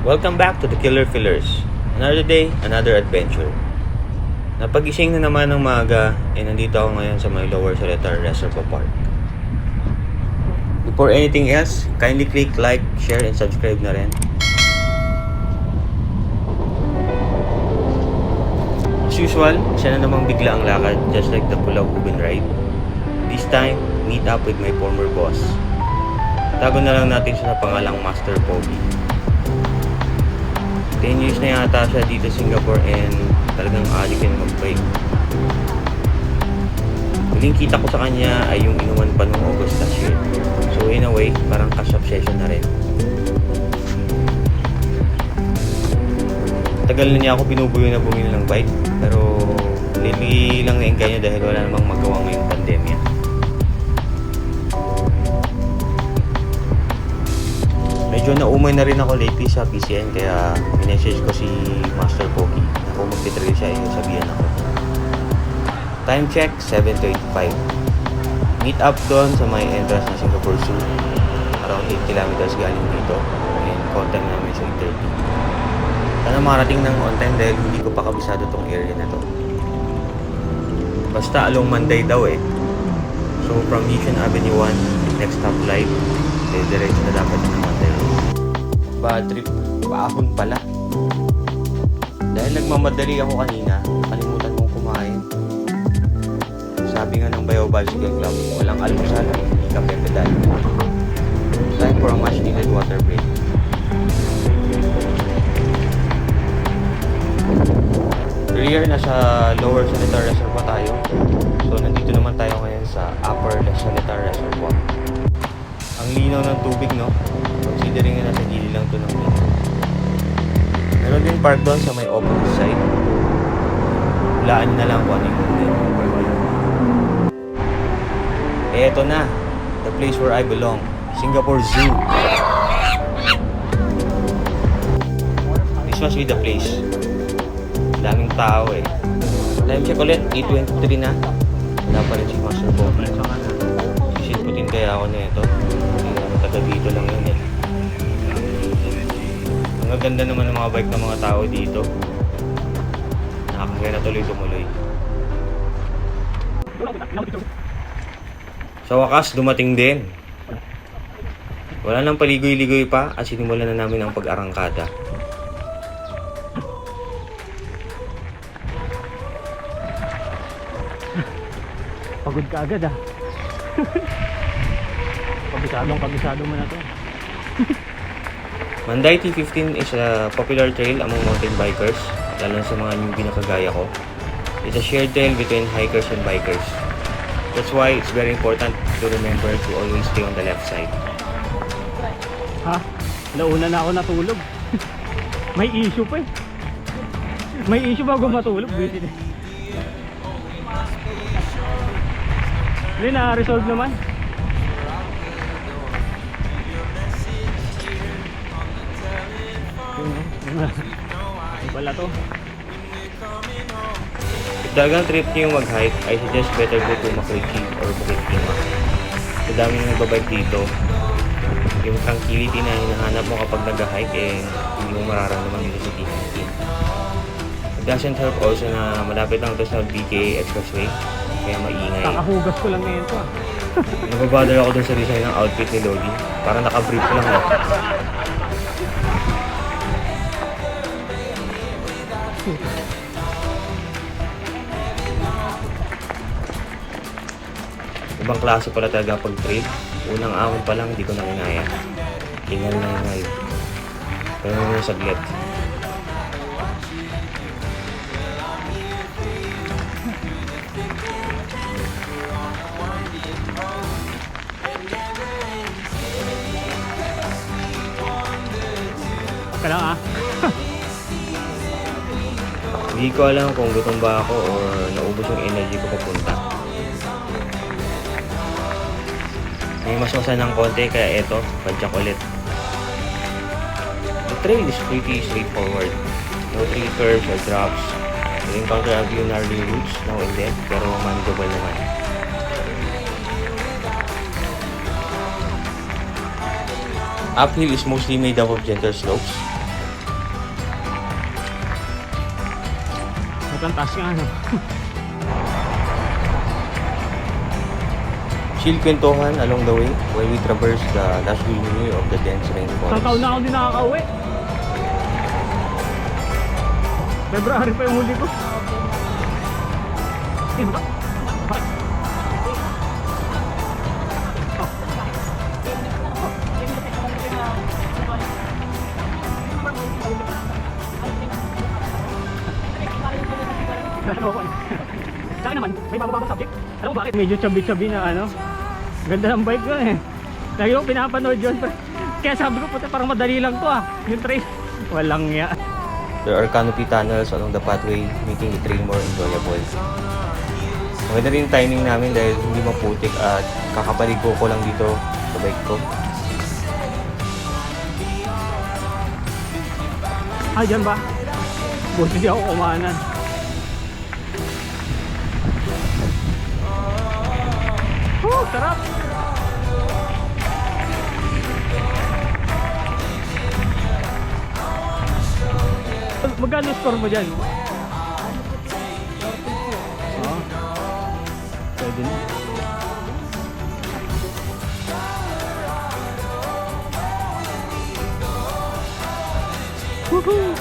Welcome back to the Killer Fillers. Another day, another adventure. Napagising na naman ng maaga nandito ako ngayon sa may Lower Seletar Reservoir Park. Before anything else, kindly click like, share, and subscribe na rin. As usual, siya na namang bigla ang lakad, just like the Pulau Ubin ride. This time, meet up with my former boss. Tago na lang natin siya sa pangalang Master Pogi. 10 years na yata siya dito sa Singapore and talagang addict yan mag-bike. Huling kita ko sa kanya ay yung inuman pa noong August last year. So in a way, parang cash obsession na rin. Tagal na niya ako pinubuyo na bumili ng bike, pero lately lang na-engage niya dahil wala namang magawa ngayong pandemya. Medyo naumay na rin ako lately sa PCN kaya minessage ko si Master Pogi na kung magtitrail siya sabihan ako. Time check, 7:25. Meet up doon sa may entrance ng Singapore Zoo. Around 8 kilometers galing dito and contact namin sa 8:30. Sana marating ng on time dahil hindi ko pa kabisado tong area na to. Basta along Mandai daw eh. So from Yishun Ave 1, next stop light, diretso na dapat ng Mandai Rd. Bad trip, paahon pala. Dahil nagmamadali ako kanina, kalimutan kong kumain. Sabi nga ng Bayaw Bicycle Club, walang almusal, hindi kape pedal. Time for a much needed water break. Earlier, nasa Lower Seletar Reservoir tayo. So nandito naman tayo ngayon sa Upper Seletar Reservoir. Ang linaw ng tubig, no? Considering na nasa gilid lang ito ng linaw. Meron din park doon sa may opposite side. Hulaan nyo na lang kung ano yung eto na, the place where I belong, Singapore Zoo. This must be the place. Daming tao eh. Time check ulit, 8:23 na. Wala pa rin si Master Pogi. Sisinputin kaya ako na ito. Taga dito lang yun eh. Ang ganda naman ng mga bike ng mga tao dito. Nakakaya na tuloy-tumuloy. Sa wakas, dumating din. Wala nang paligoy-ligoy pa at sinimulan na namin ang pag-arangkada. Pagod ka agad ah. Kabisado mo na to. Mandai T15 is a popular trail among mountain bikers, lalo sa mga newbie na kagaya ko. It's a shared trail between hikers and bikers. That's why it's very important to remember to always stay on the left side. Ha? Nauna na ako natulog. May issue pa eh. May issue bago matulog. Busy na. Hindi, na-resolve naman. Wala to. If talagang trip niyo yung mag-hike, I suggest better go to Makrichi or Bukit Tima. Sa dami nang nagbabike dito, yung tranquility na hinahanap mo kapag nag-hike hindi mo mararamdaman dito sa T15. It doesn't help also na malapit lang ito sa BK Expressway, kaya maingay. Kakahugas ko lang ngayon to ah. Nababother ako dun sa design ng outfit ni Logi. Parang naka-brief lang eh. Ibang klase pala talaga pag trail. Unang ahon pa lang, hindi ko na kinaya. Ingal na ingal. Pero naman saglit. Ka lang ah. Hindi ko alam kung gutom ba ako or naubos yung energy ko papunta. May masmasa ng konti kaya eto, padyak ulit. The trail is pretty straightforward. No tree curves or drops. You'll encounter a few gnarly roots now and then, pero manageable naman. Uphill is mostly made up of gentle slopes. Sobrang taas nga, ano. Chill kwentuhan along the way while we traverse the lush greenery of the dense Isang rainforest. taon na ako din nakaka-uwi. February pa yung huli ko. Diba? Saka naman, may bago-bagong subject. Alam mo bakit? Medyo chubby-chubby na ano. Ganda ng bike ko eh. Lagi ko pinapanood yun. Kaya sabi ko, puta, parang madali lang to ah. Yung trail. Walang ya. There are canopy tunnels along the pathway, making the trail more enjoyable. Maganda rin yung timing namin dahil hindi maputik at kakapaligo ko lang dito sa bike ko. Ah, dyan ba? Buti di ako kumanan. Sarap! Magkano score mo dyan? Pwede na. Woohoo!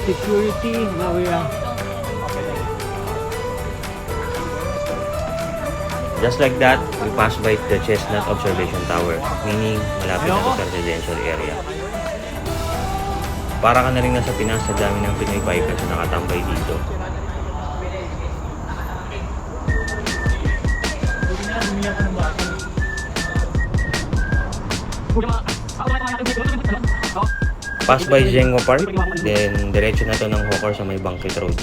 Security, now we are. Just like that, we pass by the Chestnut Observation Tower, meaning malapit na to sa residential area. Para ka na rin nasa Pinas sa dami ng Pinoy bikers na nakatambay dito. Pass by Zheng Park, then diretso na to ng Hawker sa may Bangkit Road.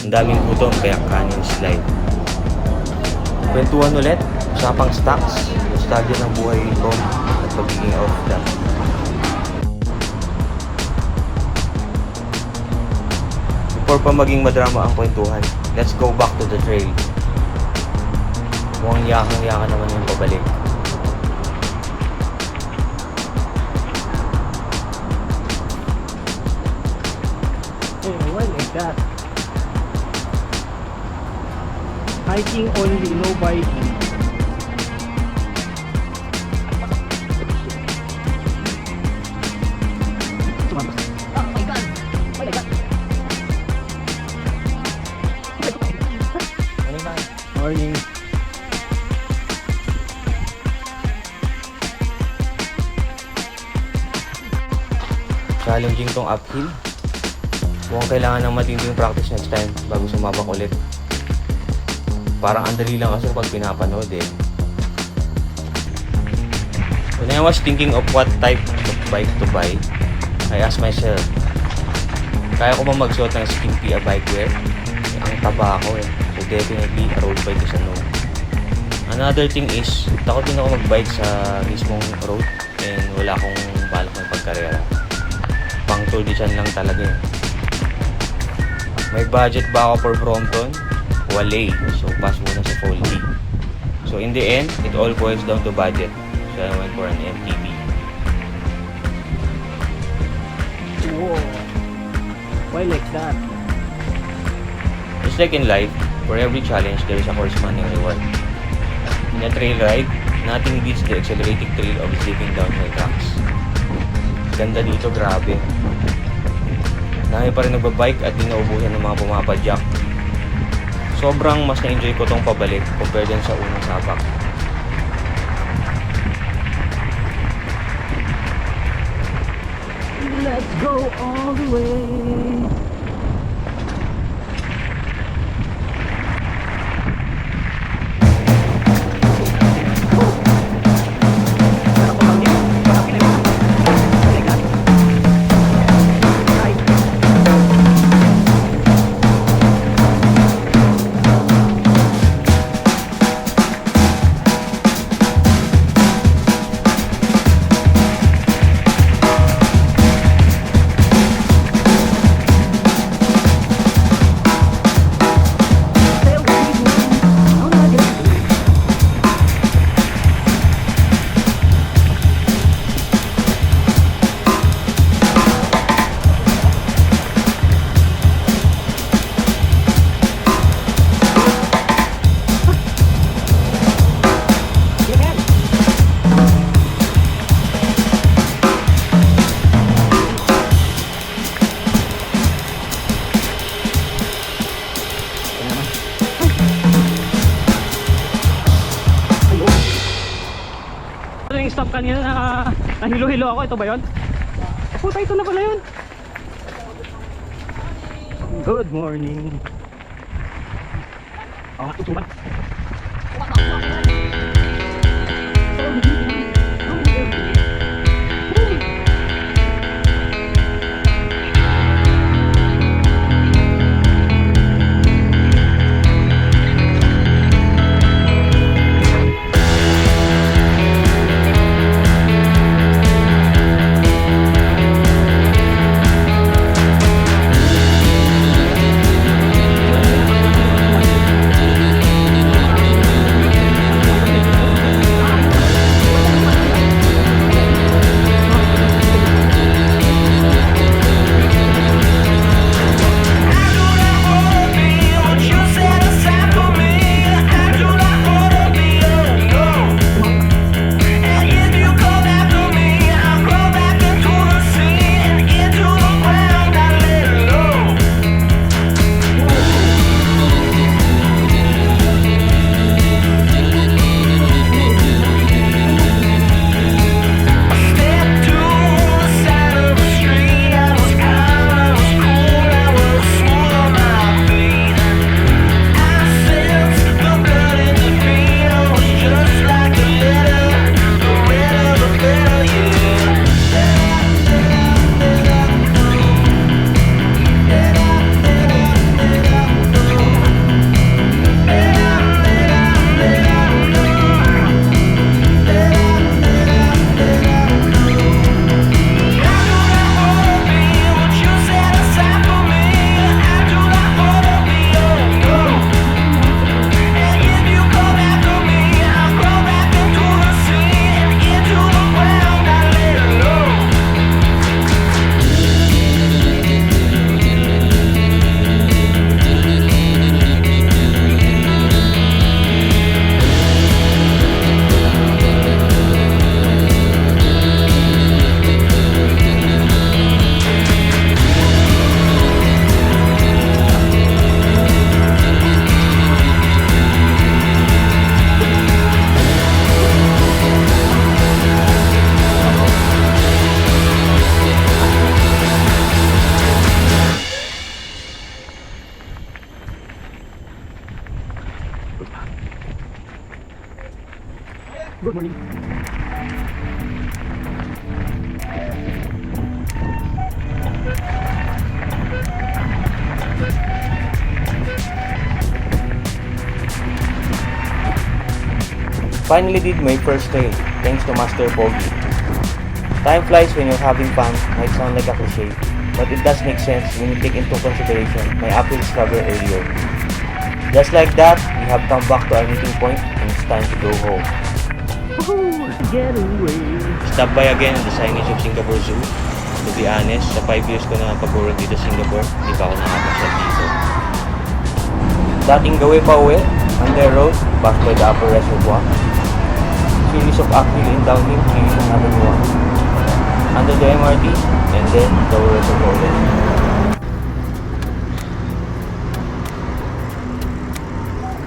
Ang daming gutom kaya kanin slide. Kwentuhan ulit, usapang stocks, nostalgia ng buhay ko at pagiging out of that. Before pa maging madrama ang kwentuhan, let's go back to the trail. Mukhang yakang-yaka naman yung pabalik. Hey, why like that? Hiking only, no biking. Oh my god! Oh my god! Morning. Challenging tong uphill. Mukhang kailangan ng matinding practice next time bago sumabak ulit. Parang ang dali lang kasi pag pinapanood eh. When I was thinking of what type of bike to buy, I asked myself, kaya ko ba magsuot ng skimpy bike wear? Ang taba ako eh. So definitely a road bike is a no. Another thing is, takot din ako mag-bike sa mismong road and wala akong balak ng pagkarera. Pang tour de chan lang talaga eh. May budget ba ako for Brompton? Wala. So pass muna sa Foldy. So in the end, it all boils down to budget. So I went for an MTB. Whoa. Why like that? Just like in life, for every challenge, there is a corresponding reward. In a trail ride, nothing beats the exhilarating thrill of slipping downhill tracks. Ganda dito, grabe. Dami pa rin nagbabike at di naubusan ng mga pumapadyak. Sobrang mas na-enjoy ko tong pabalik compared din sa unang sabak. Let's go all the way. stop kanina na nahilo-hilo ako. Ito ba yun? Puta, ito na pala yun. Good morning. Oh, tutuman. Good morning. Finally did my first trail, thanks to Master Pogi. Time flies when you're having fun, might sound like a cliche, but it does make sense when you take into consideration my apple discovery earlier. Just like that, we have come back to our meeting point and it's time to go home. Get away. Stop by again at the signage of Singapore Zoo. To be honest, sa 5 years ko na pag-work dito sa Singapore, hindi pa ako nakapasyal dito. Dating gawin pa uwi, Mandai Road, back by the upper Reservoir. Series of uphill and downhill to Yishun Ave, under the MRT, and then the Reservoir.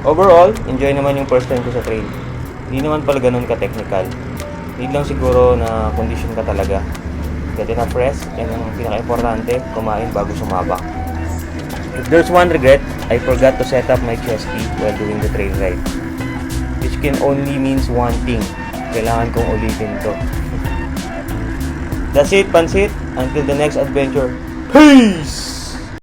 Overall, enjoy naman yung first time ko sa trail. Hindi naman pala ganun ka-technical. Need lang siguro na condition ka talaga. Get enough rest, and ang pinaka-importante, kumain bago sumabak. If there's one regret, I forgot to set up my chest tee while doing the trail ride. Which can only means one thing. Kailangan kong ulitin to. That's it, Pansit. Until the next adventure. Peace!